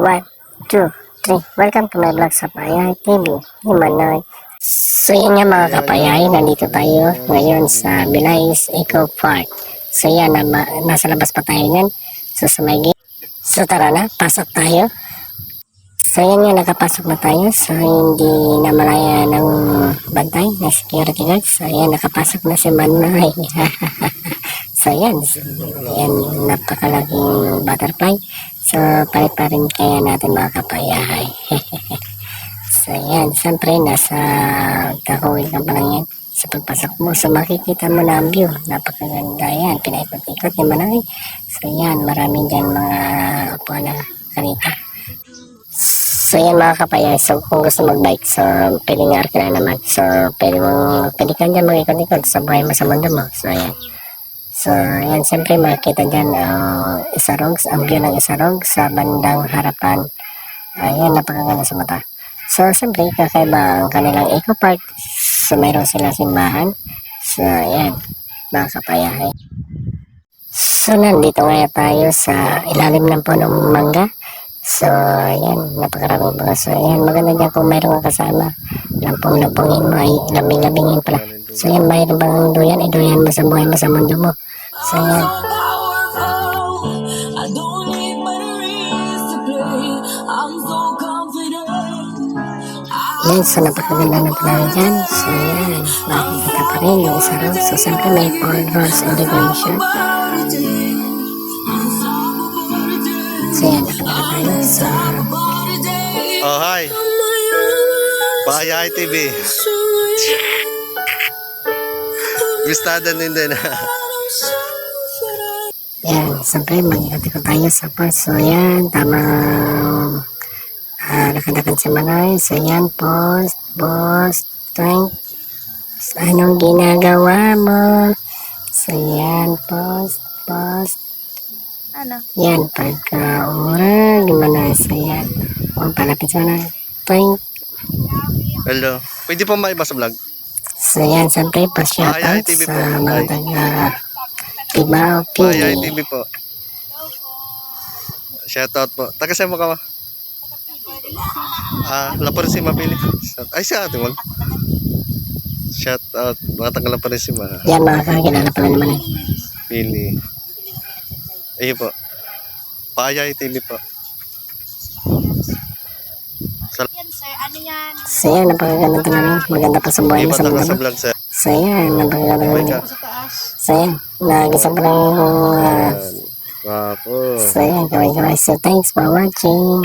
1, 2, 3. Welcome to my vlog sa Payay TV, Himanoy. So yan nga mga kapayay, nandito tayo ngayon sa Villays Eco Park. So yan, nasa labas pa tayo yan. So sa may gate. So tara na, pasok tayo. So yan nga, nakapasok na tayo. So hindi na malaya ng bantay na security guard. So yan, nakapasok na si Manoy. So yan, napakalaking butterfly. So palit pa rin kaya natin mga kapayahay. So yan, siyempre nasa kakawin ka pa lang yan. Sa pagpasok mo, so makikita mo na ang view. Napakaganda yan, pinaikot-ikot ni Manoy. So yan, maraming dyan mga upuan na kanita. So yan mga kapayay, so kung gusto mag-bike, so pwede nga arkin na naman. So pwede ka dyan mag-ikot-ikot sa buhay mo sa mundo mo. So yan. So, yan, siyempre makikita dyan Isarogs, ang view ng Isarog sa bandang harapan. Ayan, napakaganda sa mata. So, siyempre, kakaiba ang kanilang eco park. So, mayroon sila simbahan. So, ayan, mga kapayahay. So, nandito nga tayo sa ilalim ng punong mangga. So, ayan, napakaraming mga. So, ayan, maganda dyan kung mayroon ka kasama. Lampong-lampongin mo, ay lambing-lambingin pala. So, ayan, mayroon bang duyan? Iduyan mo sa buhay mo sa mundo mo. So, yan. Yan, so napakaganda ng panahon dyan. So, yan. Makikita pa rin yung isa rin. So, siyempre may 4 rows integration. So, yan. Nakaganda tayo. So, oh, hi. Payay TV. Gustada din din. yan, siyempre mag-ikot tayo sa park. So yan, tamang lakad-lakad si Manoy. So yan, post, tank. So, anong ginagawa mo? So yan, post. Ano? Yan, pagka-ura, Manoy. So yan, kung palapit sa Manoy, tank. Hello. Pwede po maiba sa vlog? So yan, siyempre pa-shoutout TV po. sa mga taga-Tibao, Payay Pili. TV po. Shoutout po. Taga saan mo ka ba? Laparisima Pili. Ay, siya ate mo. Shoutout. Mga taga Laparisima. Yan, mga kakilala pala naman eh. Pili. Ayun po. Payay TV po. Yan sir, ano yan? So yan, napakaganda talaga. Maganda pa sa buhay mo Iba sa taga mundo sa mo. vlog sir. So yan, napakaganda Okay talaga. ka. Sa taas. So yan, nag-isa pa lang yung Wapo. so yan, kaway-kaway. So thanks for watching.